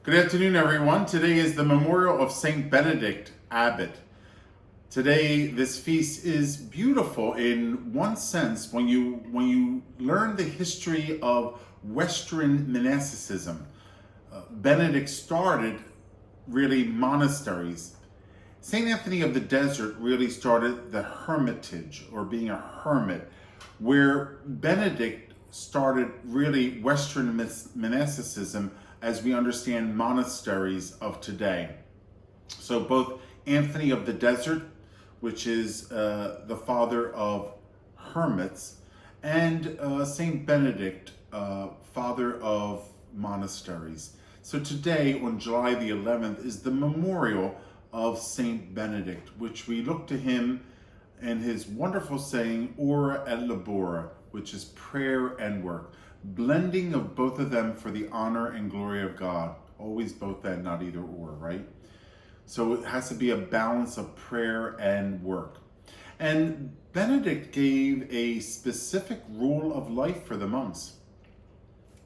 Good afternoon, everyone. Today is the memorial of Saint Benedict Abbot. Today, this feast is beautiful in one sense when you learn the history of Western Monasticism. Benedict started really monasteries. Saint Anthony of the Desert really started the hermitage, or being a hermit, where Benedict started really Western monasticism as we understand monasteries of today. So both Anthony of the Desert, which is the father of hermits, and Saint Benedict, father of monasteries. So today, on July the 11th, is the memorial of Saint Benedict, which we look to him and his wonderful saying, ora et labora, which is prayer and work. Blending of both of them for the honor and glory of God. Always both and not either or, right? So it has to be a balance of prayer and work. And Benedict gave a specific rule of life for the monks.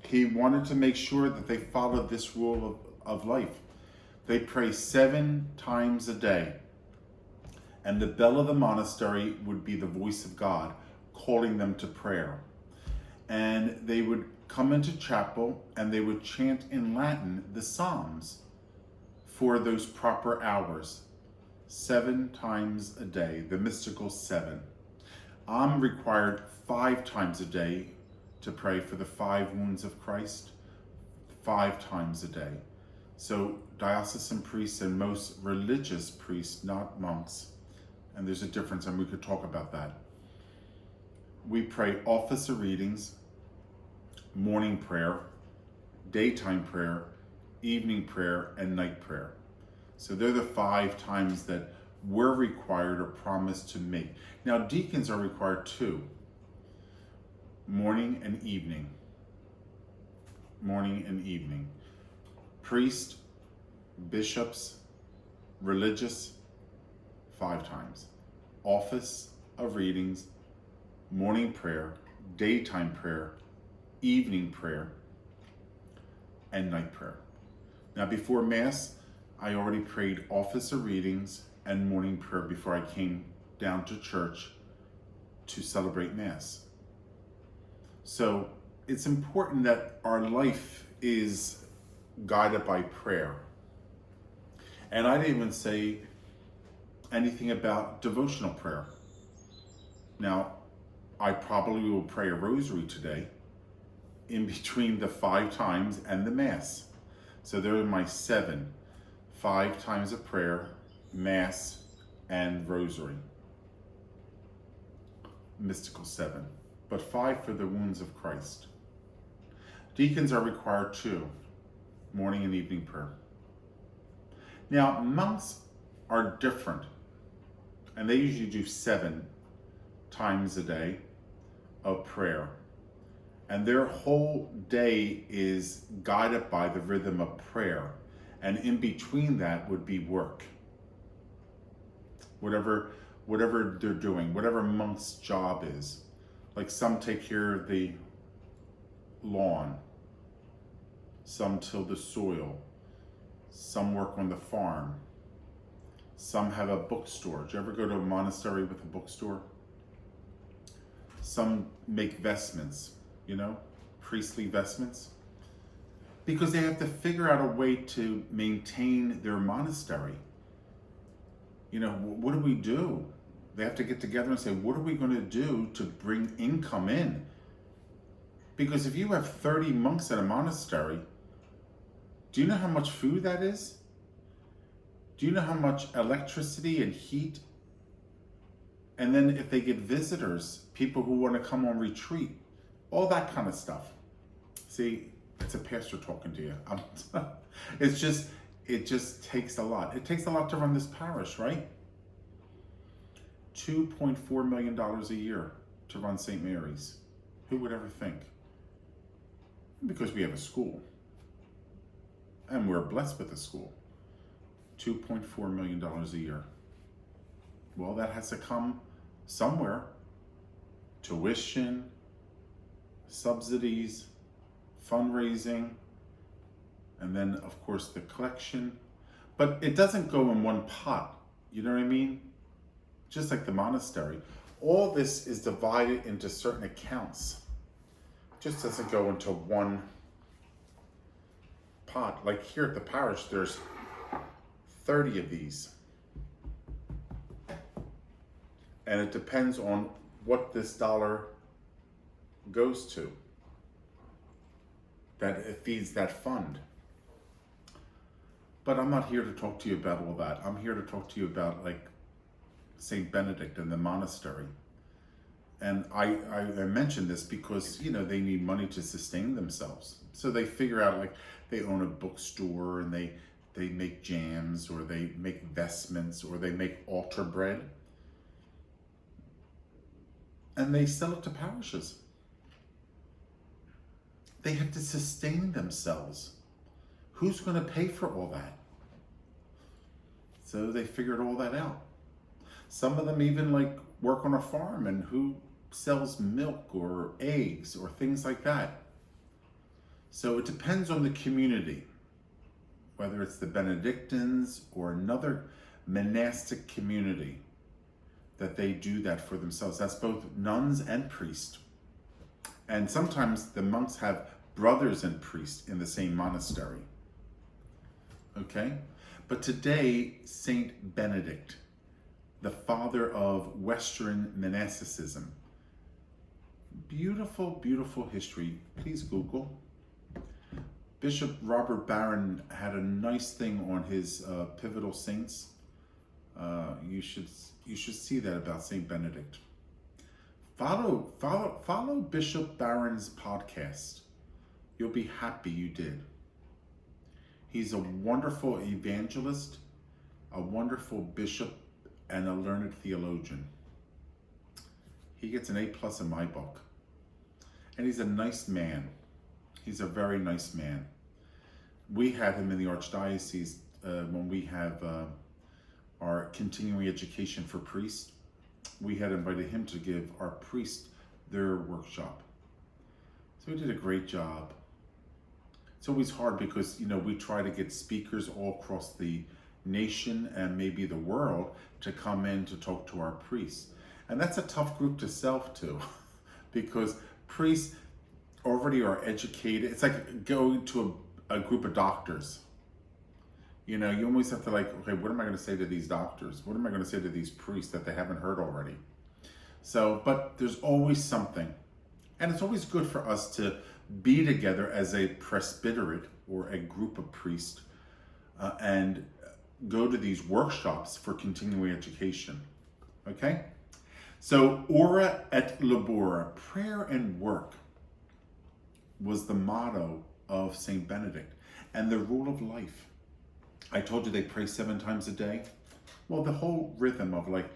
He wanted to make sure that they followed this rule of life. They pray 7 times a day. And the bell of the monastery would be the voice of God, calling them to prayer. And they would come into chapel and they would chant in Latin the Psalms for those proper hours, 7 times a day, the mystical 7. I'm required 5 times a day to pray for the 5 wounds of Christ, 5 times a day. So diocesan priests and most religious priests, not monks, and there's a difference, and we could talk about that. We pray office of readings, morning prayer, daytime prayer, evening prayer, and night prayer. So they're the 5 times that we're required or promised to make. Now deacons are required 2, morning and evening. Morning and evening. Priest, bishops, religious, 5 times. Office of readings, morning prayer, daytime prayer, evening prayer, and night prayer. Now before Mass, I already prayed office of readings and morning prayer before I came down to church to celebrate Mass. So it's important that our life is guided by prayer. And I didn't even say anything about devotional prayer. Now, I probably will pray a rosary today in between the 5 times and the Mass. So there are my 7, 5 times of prayer, Mass, and rosary. Mystical 7, but 5 for the wounds of Christ. Deacons are required 2, morning and evening prayer. Now, monks are different, and they usually do 7 times a day of prayer. And their whole day is guided by the rhythm of prayer. And in between that would be work. Whatever they're doing, whatever monk's job is. Like some take care of the lawn, some till the soil, some work on the farm, some have a bookstore. Did you ever go to a monastery with a bookstore? Some make vestments, priestly vestments, because they have to figure out a way to maintain their monastery. What do we do? They have to get together and say, what are we going to do to bring income in? Because if you have 30 monks at a monastery, do you know how much food that is? Do you know how much electricity and heat? And then if they get visitors, people who want to come on retreat, all that kind of stuff. See, it's a pastor talking to you. It just takes a lot. It takes a lot to run this parish, right? $2.4 million a year to run St. Mary's. Who would ever think? Because we have a school. And we're blessed with a school. $2.4 million a year. Well, that has to come somewhere. Tuition, subsidies, fundraising, And then, of course, the collection. But it doesn't go in one pot. You know what I mean? Just like the monastery. All this is divided into certain accounts. It just doesn't go into one pot. Like here at the parish, there's 30 of these. And it depends on what this dollar goes to. That it feeds that fund. But I'm not here to talk to you about all that. I'm here to talk to you about like Saint Benedict and the monastery. And I mention this because, you know, they need money to sustain themselves. So they figure out, like, they own a bookstore and they make jams, or they make vestments, or they make altar bread. And they sell it to parishes. They have to sustain themselves. Who's going to pay for all that? So they figured all that out. Some of them even like work on a farm, and who sells milk or eggs or things like that. So it depends on the community, whether it's the Benedictines or another monastic community, that they do that for themselves. That's both nuns and priests. And sometimes the monks have brothers and priests in the same monastery. Okay? But today, Saint Benedict, the father of Western Monasticism. Beautiful, beautiful history. Please Google. Bishop Robert Barron had a nice thing on his pivotal saints. You should see that about Saint Benedict. Follow Bishop Barron's podcast. You'll be happy you did. He's a wonderful evangelist, a wonderful bishop, and a learned theologian. He gets an A+ in my book. And he's a nice man. He's a very nice man. We have him in the Archdiocese when we have our continuing education for priests. We had invited him to give our priests their workshop. So he did a great job. It's always hard because, you know, we try to get speakers all across the nation and maybe the world to come in to talk to our priests. And that's a tough group to sell to because priests already are educated. It's like going to a group of doctors. You know, you always have to like, okay, what am I going to say to these doctors? What am I going to say to these priests that they haven't heard already? So, but there's always something. And it's always good for us to be together as a presbyterate or a group of priests and go to these workshops for continuing education. Okay? So, ora et labora, prayer and work, was the motto of Saint Benedict and the rule of life. I told you they pray 7 times a day. Well, the whole rhythm of like,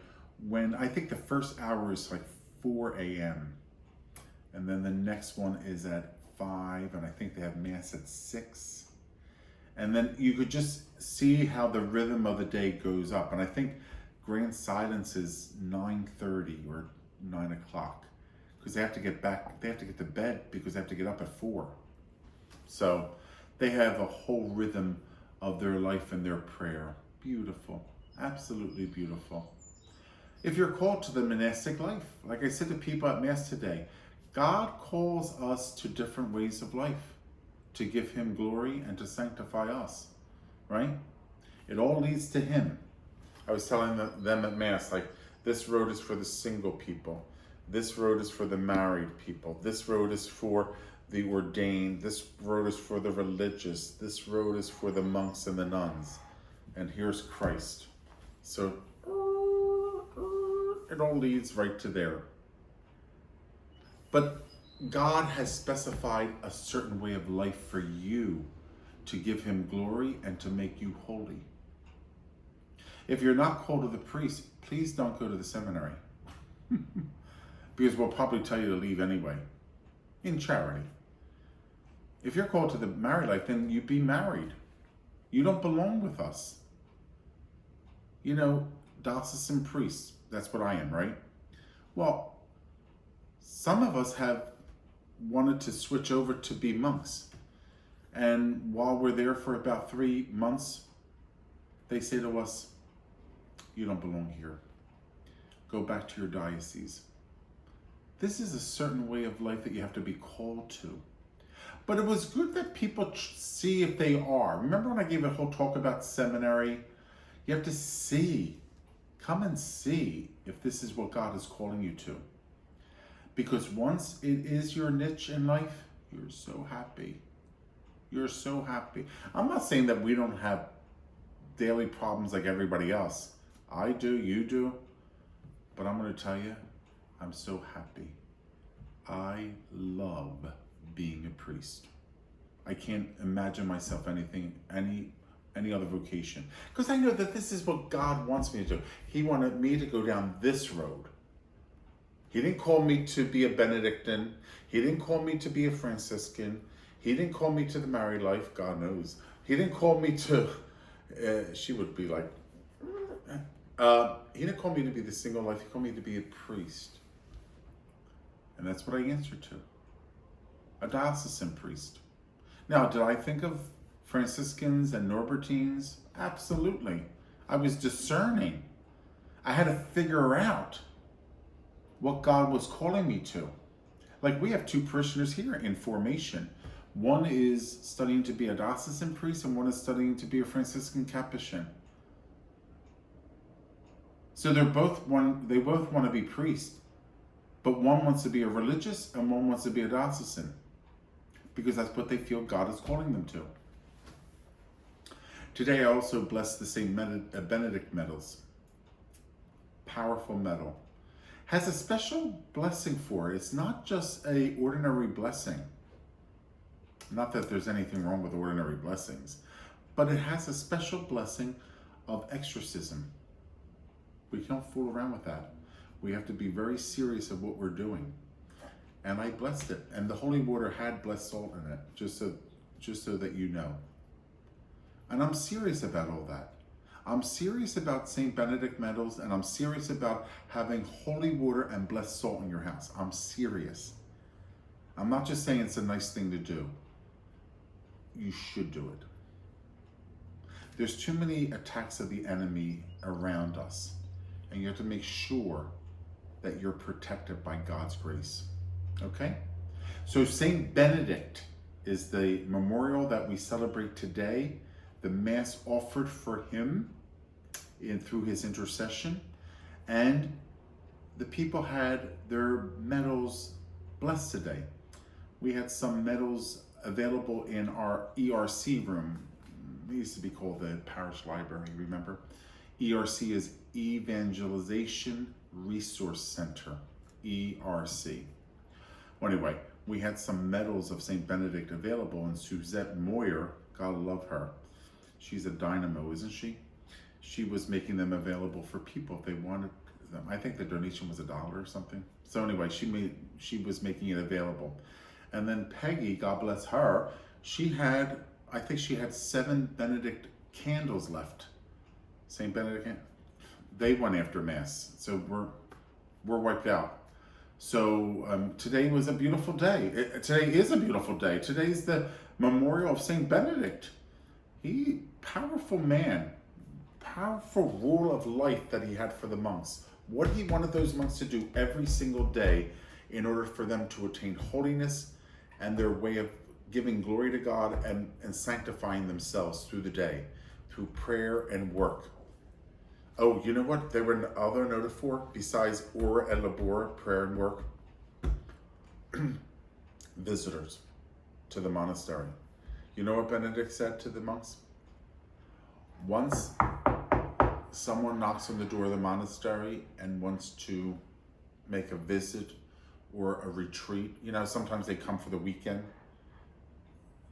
when I think the first hour is like 4 a.m. and then the next one is at 5, and I think they have Mass at 6. And then you could just see how the rhythm of the day goes up. And I think Grand Silence is 9:30 or 9 o'clock because they have to get back, they have to get to bed because they have to get up at 4. So they have a whole rhythm of their life and their prayer. Beautiful, absolutely beautiful. If you're called to the monastic life, like I said to people at Mass today, God calls us to different ways of life to give him glory and to sanctify us, right? It all leads to him. I was telling them at Mass, like, this road is for the single people. This road is for the married people. This road is for the ordained. This road is for the religious. This road is for the monks and the nuns. And here's Christ. So it all leads right to there. But God has specified a certain way of life for you to give him glory and to make you holy. If you're not called to the priest, please don't go to the seminary. Because we'll probably tell you to leave anyway, in charity. If you're called to the married life, then you be married. You don't belong with us. You know, diocesan priests, that's what I am, right? Well, some of us have wanted to switch over to be monks. And while we're there for about 3 months, they say to us, you don't belong here. Go back to your diocese. This is a certain way of life that you have to be called to. But it was good that people see if they are. Remember when I gave a whole talk about seminary? You have to see, come and see if this is what God is calling you to. Because once it is your niche in life, you're so happy. You're so happy. I'm not saying that we don't have daily problems like everybody else. I do, you do. But I'm going to tell you, I'm so happy. I love being a priest. I can't imagine myself any other vocation. Because I know that this is what God wants me to do. He wanted me to go down this road. He didn't call me to be a Benedictine. He didn't call me to be a Franciscan. He didn't call me to the married life, God knows. He didn't call me to, she would be like, he didn't call me to be the single life. He called me to be a priest. And that's what I answered to. A diocesan priest. Now, did I think of Franciscans and Norbertines? Absolutely. I was discerning. I had to figure out what God was calling me to. Like, we have 2 parishioners here in formation. One is studying to be a diocesan priest and one is studying to be a Franciscan Capuchin. So they both want to be priests, but one wants to be a religious and one wants to be a diocesan, because that's what they feel God is calling them to. Today I also bless the Saint Benedict Medals. Powerful medal. Has a special blessing for it. It's not just an ordinary blessing. Not that there's anything wrong with ordinary blessings, but it has a special blessing of exorcism. We can't fool around with that. We have to be very serious of what we're doing. And I blessed it. And the holy water had blessed salt in it, just so that you know. And I'm serious about all that. I'm serious about Saint Benedict medals, and I'm serious about having holy water and blessed salt in your house. I'm serious. I'm not just saying it's a nice thing to do. You should do it. There's too many attacks of the enemy around us, and you have to make sure that you're protected by God's grace. Okay? So Saint Benedict is the memorial that we celebrate today. The Mass offered for him through his intercession, and the people had their medals blessed today. We had some medals available in our ERC room. It used to be called the Parish Library, remember? ERC is Evangelization Resource Center, ERC. Well, anyway, we had some medals of Saint Benedict available, and Suzette Moyer, God love her, she's a dynamo, isn't she? She was making them available for people if they wanted them. I think the donation was $1 or something. So anyway, she was making it available. And then Peggy, God bless her, I think she had 7 Benedict candles left. Saint Benedict, they went after Mass. So we're wiped out. So today was a beautiful day. Today is a beautiful day. Today's the memorial of Saint Benedict. Powerful man, powerful rule of life that he had for the monks. What he wanted those monks to do every single day in order for them to attain holiness and their way of giving glory to God and sanctifying themselves through the day, through prayer and work. Oh, you know what they were other noted for besides ora et labora, prayer and work? Visitors to the monastery. You know what Benedict said to the monks? Once someone knocks on the door of the monastery and wants to make a visit or a retreat, you know, sometimes they come for the weekend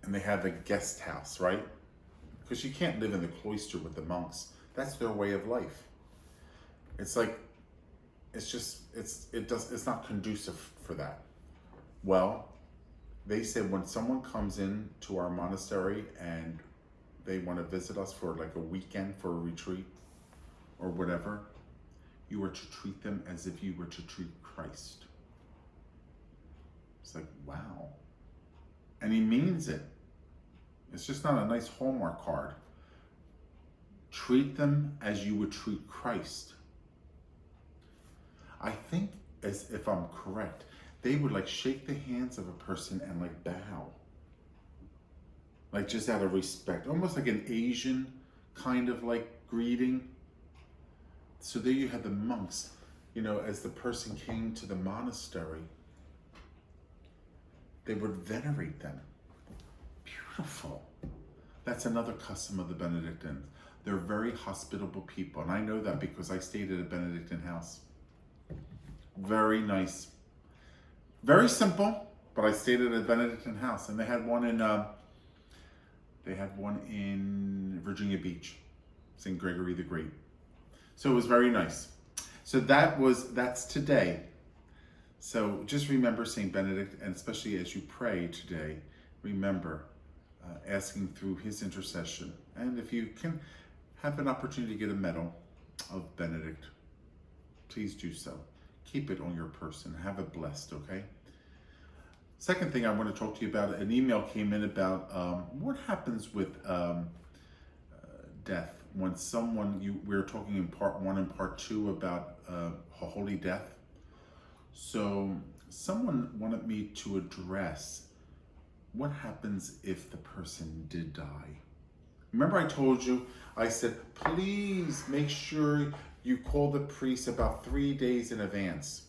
and they have a guest house, right? Because you can't live in the cloister with the monks. That's their way of life. It's like, it's not conducive for that. Well, they said when someone comes in to our monastery and they want to visit us for like a weekend for a retreat or whatever, you are to treat them as if you were to treat Christ. It's like, wow. And he means it. It's just not a nice Hallmark card. Treat them as you would treat Christ. I think, as if I'm correct, they would like shake the hands of a person and like bow. Like just out of respect. Almost like an Asian kind of like greeting. So there you have the monks, as the person came to the monastery, they would venerate them. Beautiful. That's another custom of the Benedictines. They're very hospitable people. And I know that because I stayed at a Benedictine house. Very nice. Very simple, but I stayed at a Benedictine house. And they had one in Virginia Beach, St. Gregory the Great. So it was very nice. So that's today. So just remember St. Benedict, and especially as you pray today, remember asking through his intercession. And if you can have an opportunity to get a medal of Benedict, please do so. Keep it on your person. Have it blessed, okay? Second thing I want to talk to you about, an email came in about what happens with death. When we were talking in part 1 and part 2 about a holy death. So someone wanted me to address what happens if the person did die. Remember I told you, I said, please make sure you call the priest about 3 days in advance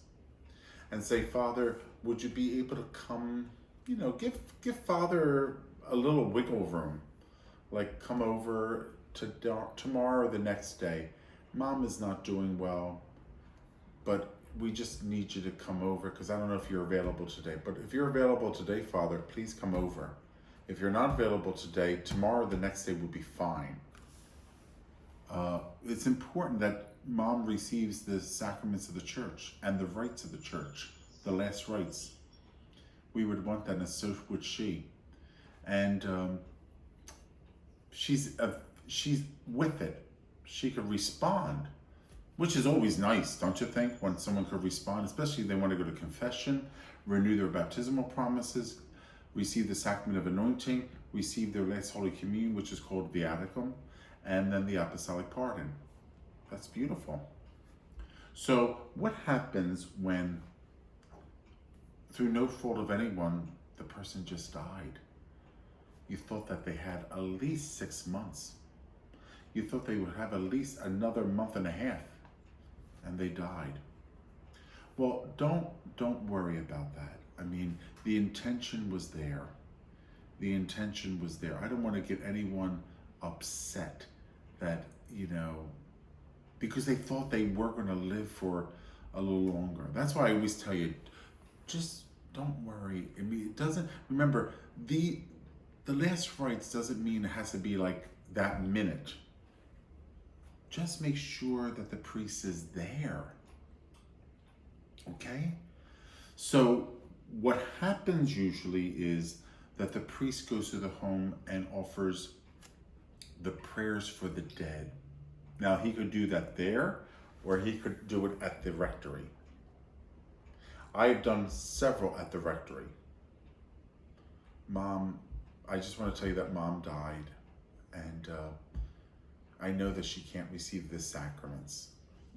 and say, Father, would you be able to come, give Father a little wiggle room, like come over to tomorrow or the next day. Mom is not doing well, but we just need you to come over because I don't know if you're available today. But if you're available today, Father, please come over. If you're not available today, tomorrow or the next day will be fine. It's important that Mom receives the sacraments of the church and the rites of the church, the last rites. We would want that, and so would she. And she's with it. She could respond, which is always nice, don't you think, when someone could respond, especially if they want to go to confession, renew their baptismal promises, receive the sacrament of anointing, receive their last Holy Communion, which is called Viaticum, and then the apostolic pardon. That's beautiful. So what happens when, through no fault of anyone, the person just died? You thought that they had at least 6 months. You thought they would have at least another month and a half, and they died. Well, don't worry about that. I mean, the intention was there. The intention was there. I don't want to get anyone upset that, because they thought they were going to live for a little longer. That's why I always tell you, just don't worry. I mean, it doesn't, remember, the last rites doesn't mean it has to be like that minute. Just make sure that the priest is there. Okay? So what happens usually is that the priest goes to the home and offers the prayers for the dead. Now, he could do that there, or he could do it at the rectory. I've done several at the rectory. Mom, I just want to tell you that Mom died, and I know that she can't receive the sacraments,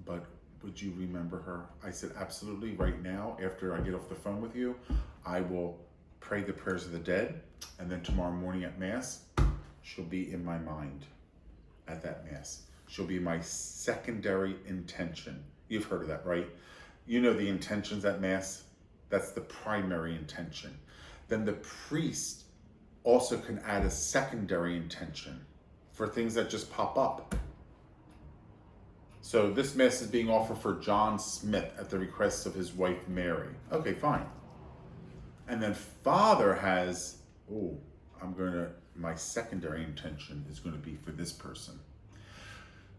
but would you remember her? I said, absolutely. Right now, after I get off the phone with you, I will pray the prayers of the dead, and then tomorrow morning at Mass, she'll be in my mind at that Mass. She'll be my secondary intention. You've heard of that, right? You know the intentions at Mass. That's the primary intention. Then the priest also can add a secondary intention for things that just pop up. So this Mass is being offered for John Smith at the request of his wife, Mary. Okay, fine. And then Father has, my secondary intention is going to be for this person.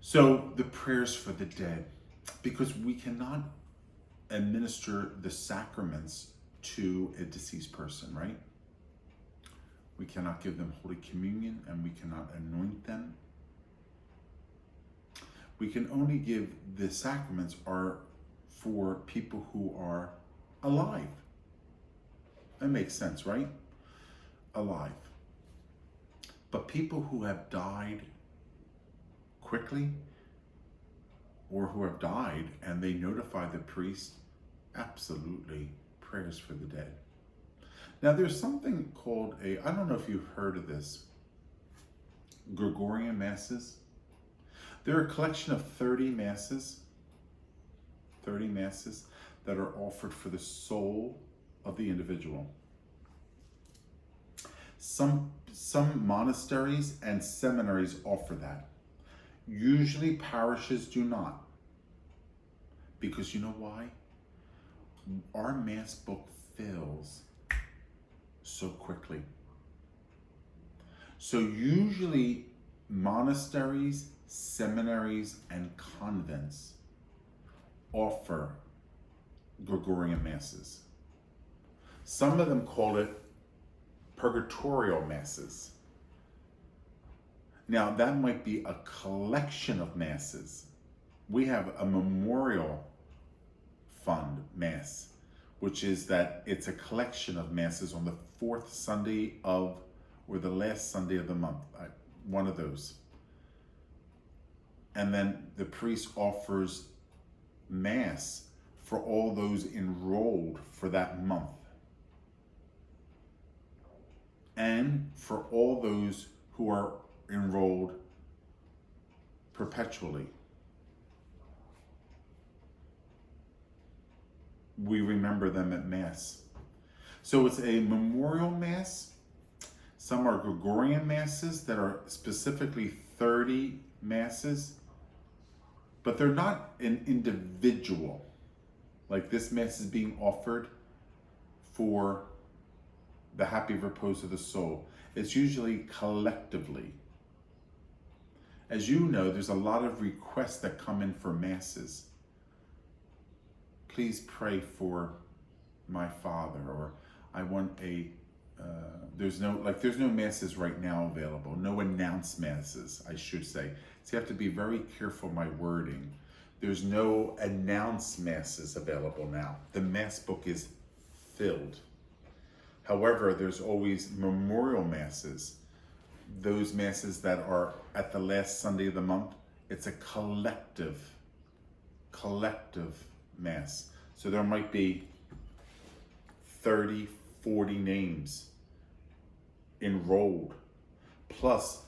So the prayers for the dead, because we cannot administer the sacraments to a deceased person, right? We cannot give them Holy Communion, and we cannot anoint them. We can only give the sacraments are for people who are alive. That makes sense, right? Alive. But people who have died quickly, or who have died and they notify the priest, absolutely prayers for the dead. Now there's something called I don't know if you've heard of this, Gregorian Masses. They're a collection of 30 masses that are offered for the soul of the individual. Some monasteries and seminaries offer that. Usually parishes do not. Because you know why? Our Mass book fills so quickly. So usually monasteries, seminaries, and convents offer Gregorian Masses. Some of them call it purgatorial Masses. Now that might be a collection of Masses. We have a memorial fund Mass, which is that it's a collection of Masses on the fourth Sunday of, or the last Sunday of the month, one of those. And then the priest offers Mass for all those enrolled for that month. And for all those who are enrolled perpetually. We remember them at Mass. So it's a memorial Mass. Some are Gregorian Masses that are specifically 30 Masses, but they're not an individual. Like this Mass is being offered for the happy repose of the soul. It's usually collectively. As you know, there's a lot of requests that come in for Masses. Please pray for my father, or I want there's no Masses right now available, no announced Masses, I should say. So you have to be very careful my wording. There's no announced Masses available now. The Mass book is filled. However, there's always memorial Masses, those Masses that are at the last Sunday of the month. It's a collective Mass. So there might be 30, 40 names enrolled. Plus,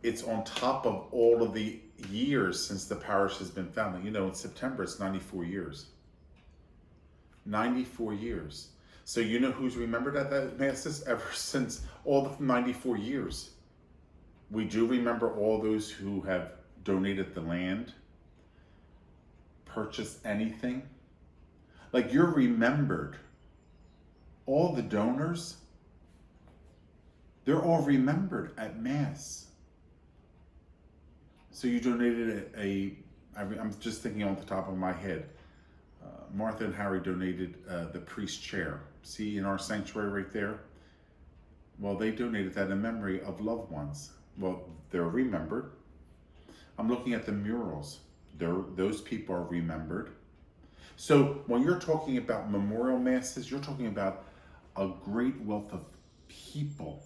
it's on top of all of the years since the parish has been founded. You know, in September, it's 94 years. 94 years. So you know who's remembered at that Masses ever since all the 94 years. We do remember all those who have donated the land, purchased anything. Like, you're remembered. All the donors, they're all remembered at Mass. So you donated I'm just thinking on the top of my head, Martha and Harry donated the priest chair. See, in our sanctuary right there? Well, they donated that in memory of loved ones. Well, they're remembered. I'm looking at the murals. Those people are remembered. So when you're talking about memorial Masses, you're talking about a great wealth of people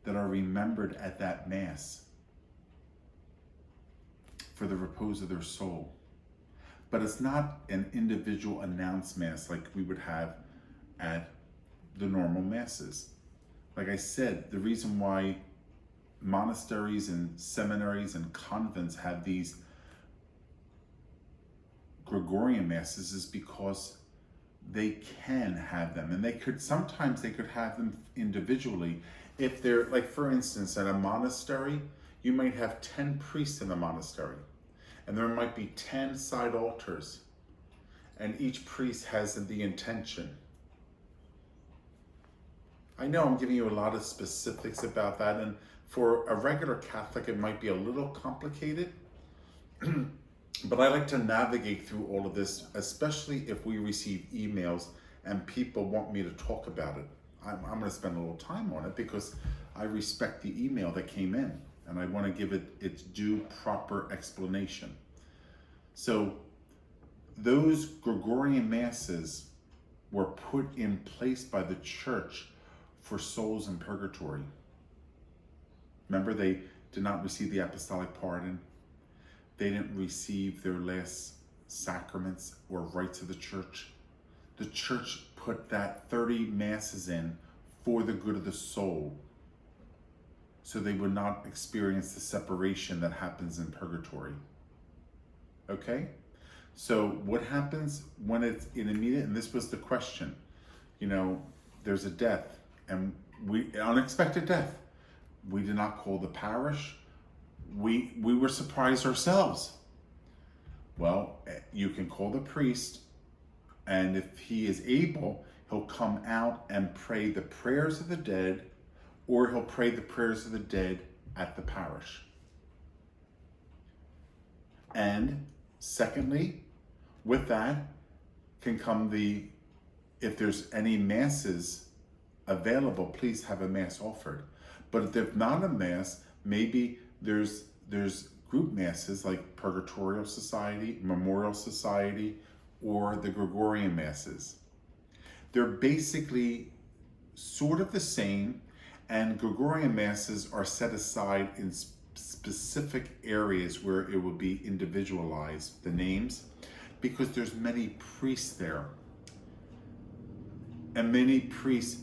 that are remembered at that Mass for the repose of their soul. But it's not an individual announced Mass like we would have at the normal Masses. Like I said, the reason why monasteries and seminaries and convents have these Gregorian Masses is because they can have them, and sometimes they could have them individually. If they're, like, for instance, at a monastery, you might have 10 priests in the monastery, and there might be 10 side altars, and each priest has the intention. I know I'm giving you a lot of specifics about that, and for a regular Catholic, it might be a little complicated. But I like to navigate through all of this, especially if we receive emails and people want me to talk about it. I'm going to spend a little time on it because I respect the email that came in and I want to give it its due proper explanation. So those Gregorian Masses were put in place by the Church for souls in purgatory. Remember, they did not receive the apostolic pardon. They didn't receive their last sacraments or rites of the church. The church put that 30 masses in for the good of the soul, so they would not experience the separation that happens in purgatory. Okay? So what happens when it's in immediate, and this was the question, there's a death, and unexpected death. We did not call the parish. We were surprised ourselves. Well, you can call the priest, and if he is able, he'll come out and pray the prayers of the dead, or he'll pray the prayers of the dead at the parish. And secondly, with that can come if there's any masses available, please have a mass offered. But if there's not a mass, maybe there's group masses like Purgatorial Society, Memorial Society, or the Gregorian Masses. They're basically sort of the same, and Gregorian Masses are set aside in specific areas where it will be individualized, the names, because there's many priests there. And many priests,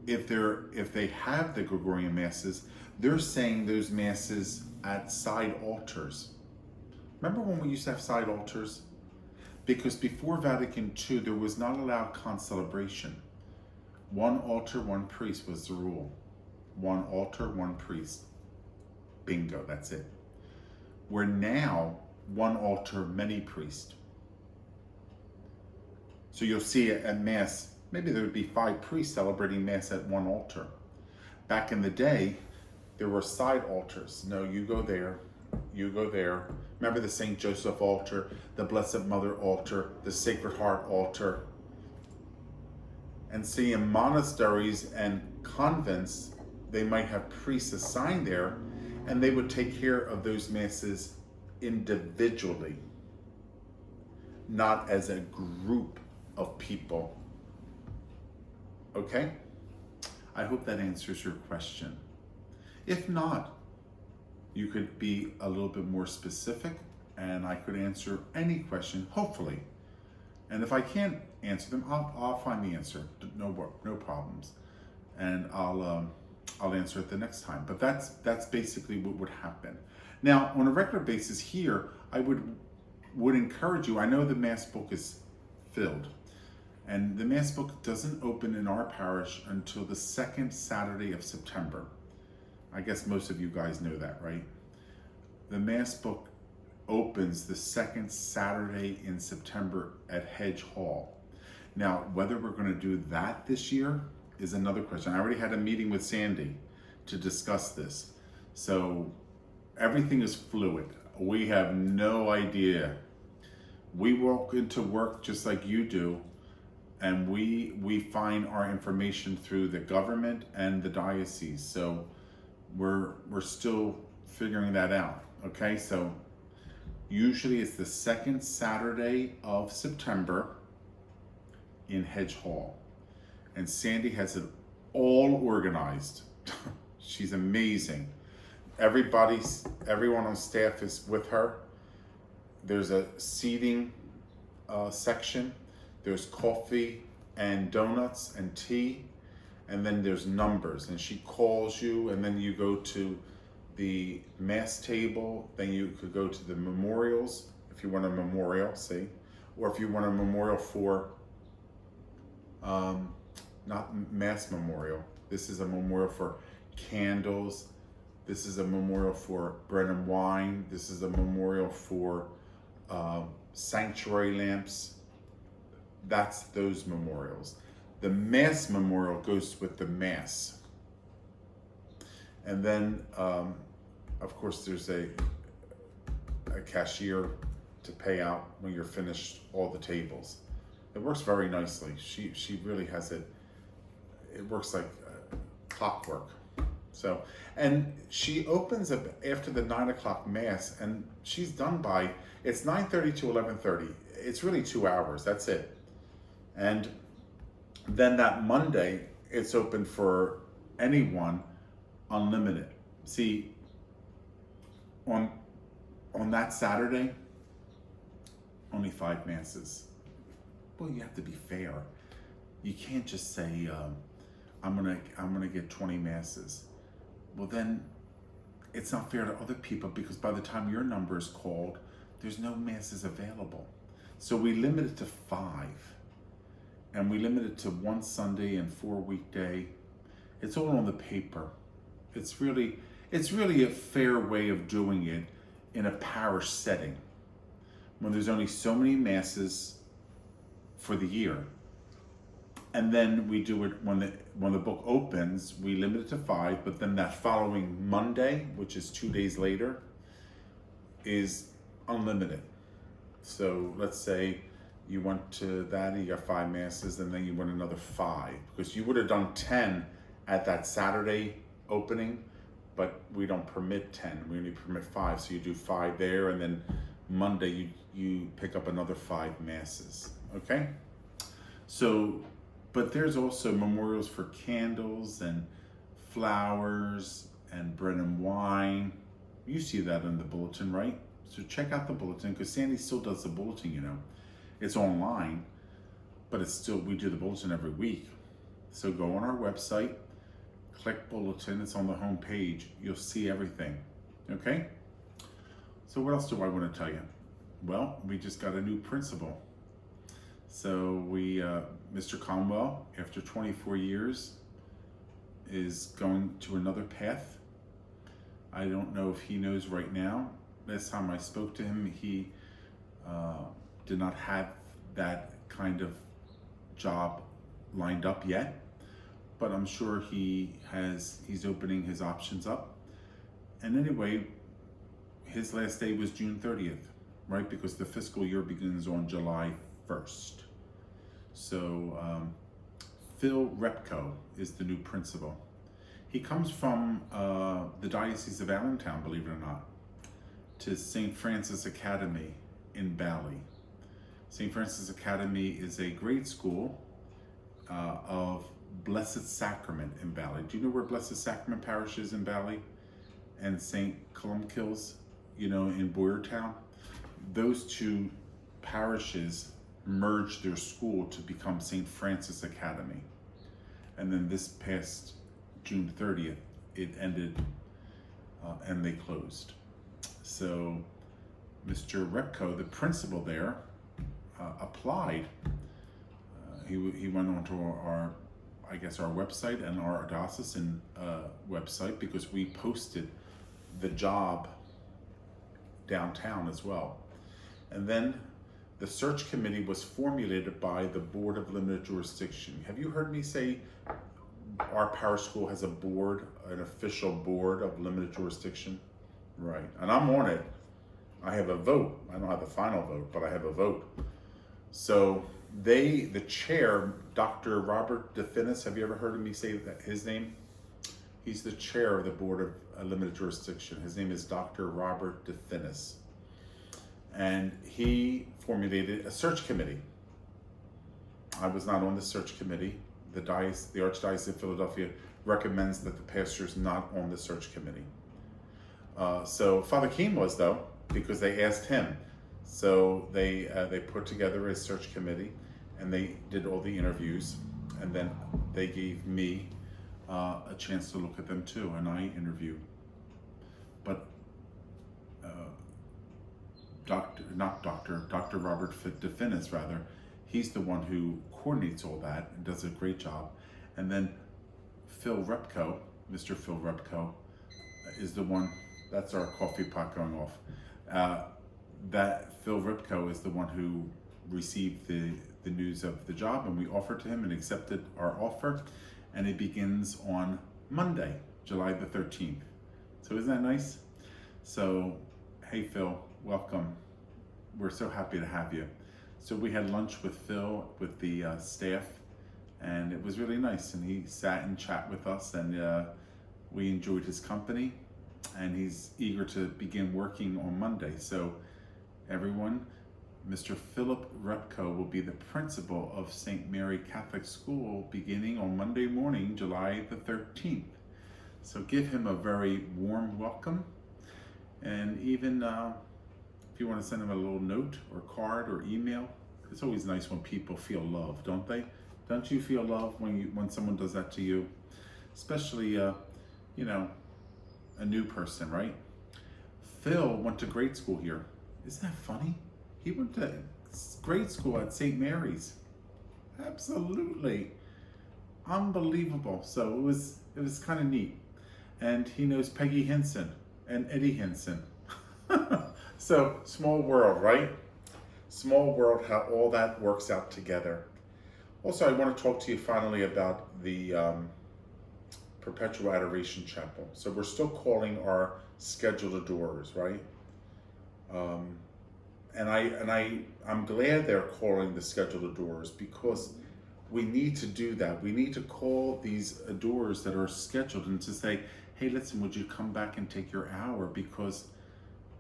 if they have the Gregorian Masses, they're saying those masses at side altars. Remember when we used to have side altars? Because before Vatican II, there was not allowed concelebration. One altar, one priest was the rule. One altar, one priest. Bingo, that's it. Where now, one altar, many priests. So you'll see at Mass, maybe there would be 5 priests celebrating Mass at one altar. Back in the day, there were side altars. No, you go there, you go there. Remember the St. Joseph altar, the Blessed Mother altar, the Sacred Heart altar. And see, in monasteries and convents, they might have priests assigned there, and they would take care of those masses individually, not as a group of people. Okay? I hope that answers your question. If not, you could be a little bit more specific, and I could answer any question, hopefully. And if I can't answer them, I'll find the answer. No problems, and I'll answer it the next time. But that's basically what would happen. Now, on a regular basis here, I would encourage you. I know the Mass Book is filled, and the Mass Book doesn't open in our parish until the 2nd Saturday of September. I guess most of you guys know that, right? The Mass Book opens the 2nd Saturday in September at Hedge Hall. Now, whether we're going to do that this year is another question. I already had a meeting with Sandy to discuss this. So everything is fluid. We have no idea. We walk into work just like you do, and we find our information through the government and the diocese. So we're still figuring that out. Okay, so usually it's the 2nd Saturday of September in Hedge Hall. And Sandy has it all organized. She's amazing. Everyone on staff is with her. There's a seating section. There's coffee and donuts and tea. And then there's numbers. And she calls you, and then you go to the Mass table. Then you could go to the memorials, if you want a memorial, see? Or if you want a memorial for, not Mass memorial. This is a memorial for candles. This is a memorial for bread and wine. This is a memorial for sanctuary lamps. That's those memorials. The Mass memorial goes with the Mass. And then, of course, there's a cashier to pay out when you're finished all the tables. It works very nicely. She really has it. It works like clockwork. So, and she opens up after the 9 o'clock Mass, and she's done by, it's 9:30 to 11:30. It's really 2 hours, that's it. And then that Monday, it's open for anyone, unlimited. See, on that Saturday, only 5 masses. Well, you have to be fair. You can't just say, I'm gonna get 20 masses. Well, then it's not fair to other people, because by the time your number is called, there's no masses available. So we limit it to 5, and we limit it to 1 Sunday and 4 weekday. It's all on the paper. It's really a fair way of doing it in a parish setting, when there's only so many masses for the year. And then we do it when the book opens, we limit it to 5, but then that following Monday, which is 2 days later, is unlimited. So let's say you went to that and you got 5 masses, and then you went another 5, because you would have done 10 at that Saturday opening, but we don't permit 10, we only permit 5. So you do 5 there, and then Monday you pick up another 5 masses, okay? So, but there's also memorials for candles and flowers and bread and wine. You see that in the bulletin, right? So check out the bulletin, because Sandy still does the bulletin, you know. It's online, but it's still, we do the bulletin every week. So go on our website, click bulletin, it's on the home page. You'll see everything, okay? So what else do I want to tell you? Well, we just got a new principal. So Mr. Conwell, after 24 years, is going to another path. I don't know if he knows right now. Last time I spoke to him, he did not have that kind of job lined up yet, but I'm sure he's opening his options up. And anyway, his last day was June 30th, right? Because the fiscal year begins on July 1st. So Phil Repko is the new principal. He comes from the Diocese of Allentown, believe it or not, to St. Francis Academy in Bali. St. Francis Academy is a grade school of Blessed Sacrament in Bali. Do you know where Blessed Sacrament Parish is in Bali? And St. Columkille's, you know, in Boyertown? Those two parishes merged their school to become St. Francis Academy. And then this past June 30th, it ended and they closed. So Mr. Repko, the principal there, applied. He went onto our website and our diocesan website, because we posted the job downtown as well. And then the search committee was formulated by the Board of Limited Jurisdiction. Have you heard me say our parish school has a board, an official board of limited jurisdiction? Right, and I'm on it. I have a vote. I don't have the final vote, but I have a vote. So the chair, Dr. Robert DeFinis, have you ever heard of me say that his name? He's the chair of the Board of Limited Jurisdiction. His name is Dr. Robert DeFinis. And he formulated a search committee. I was not on the search committee. The Archdiocese of Philadelphia recommends that the pastor is not on the search committee. So Father Keane was, though, because they asked him. So they put together a search committee, and they did all the interviews, and then they gave me a chance to look at them too, and I interviewed. But Dr. Robert DeFinis, rather, he's the one who coordinates all that and does a great job. And then Phil Repko, Mr. Phil Repko, is the one. That's our coffee pot going off. That Phil Repko is the one who received the news of the job, and we offered to him and accepted our offer, and it begins on Monday, July the 13th. So isn't that nice? So, hey Phil, welcome. We're so happy to have you. So we had lunch with Phil, with the staff, and it was really nice, and he sat and chat with us, and we enjoyed his company, and he's eager to begin working on Monday. So everyone, Mr. Philip Repko will be the principal of St. Mary Catholic School beginning on Monday morning, July the 13th. So give him a very warm welcome. And even if you want to send him a little note or card or email, it's always nice when people feel love, don't they? Don't you feel love when someone does that to you? Especially, you know, a new person, right? Phil went to grade school here. Isn't that funny? He went to grade school at St. Mary's. Absolutely. Unbelievable. So it was kind of neat. And he knows Peggy Hinson and Eddie Hinson. So small world, right? Small world, how all that works out together. Also, I want to talk to you finally about the Perpetual Adoration Chapel. So we're still calling our scheduled adorers, right? And I'm glad they're calling the scheduled adorers, because we need to do that. We need to call these adorers that are scheduled and to say, hey, listen, would you come back and take your hour? Because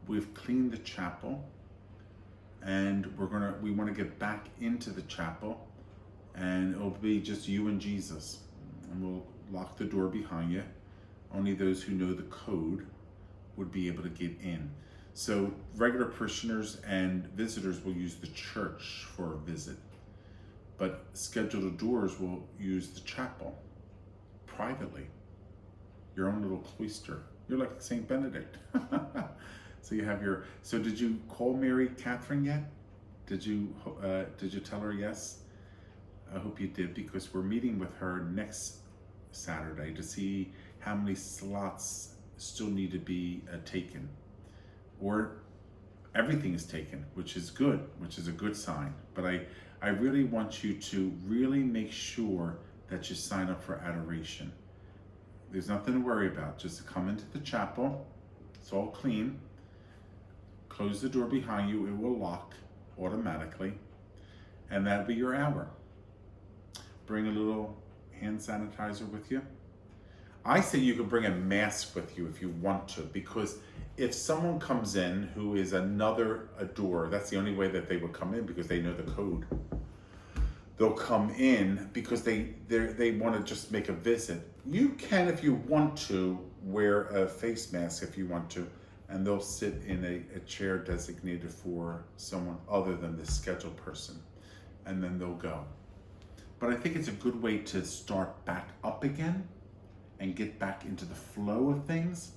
we've cleaned the chapel and we want to get back into the chapel, and it'll be just you and Jesus. And we'll lock the door behind you. Only those who know the code would be able to get in. So regular parishioners and visitors will use the church for a visit, but scheduled adorers will use the chapel privately. Your own little cloister. You're like Saint Benedict. So you have so did you call Mary Catherine yet? Did you tell her yes? I hope you did, because we're meeting with her next Saturday to see how many slots still need to be taken, or everything is taken, which is good, which is a good sign. But I really want you to really make sure that you sign up for adoration. There's nothing to worry about. Just come into the chapel. It's all clean. Close the door behind you. It will lock automatically. And that'll be your hour. Bring a little hand sanitizer with you. I say you can bring a mask with you if you want to, because if someone comes in who is another adorer, that's the only way that they would come in, because they know the code. They'll come in because they want to just make a visit. You can, if you want to, wear a face mask if you want to, and they'll sit in a chair designated for someone other than the scheduled person, and then they'll go. But I think it's a good way to start back up again and get back into the flow of things,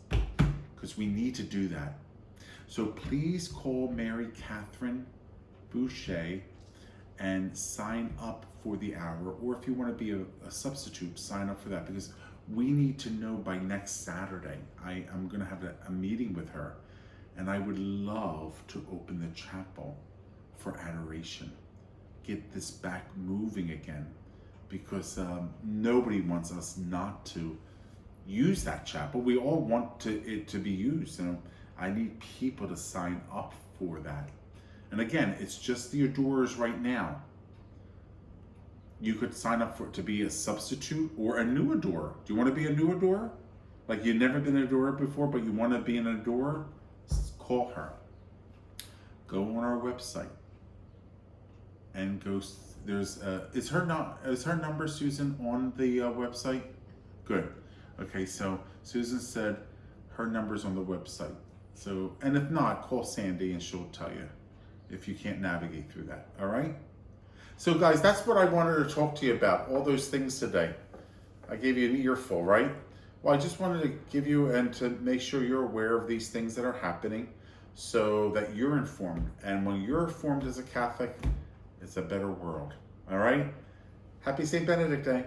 because we need to do that. So please call Mary Catherine Boucher and sign up for the hour, or if you want to be a substitute, sign up for that, because we need to know by next Saturday. I'm going to have a meeting with her, and I would love to open the chapel for adoration. Get this back moving again, because nobody wants us not to use that chapel. We all want it to be used, and I need people to sign up for that. And again, it's just the adorers right now. You could sign up to be a substitute or a new adorer. Do you want to be a new adorer? Like you've never been an adorer before, but you want to be an adorer? Call her. Go on our website and go. Is her number, Susan, on the website? Good. Okay, so Susan said her number's on the website. So, and if not, call Sandy and she'll tell you if you can't navigate through that. All right? So guys, that's what I wanted to talk to you about, all those things today. I gave you an earful, right? Well, I just wanted to give you and to make sure you're aware of these things that are happening so that you're informed. And when you're informed as a Catholic, it's a better world. All right? Happy St. Benedict Day.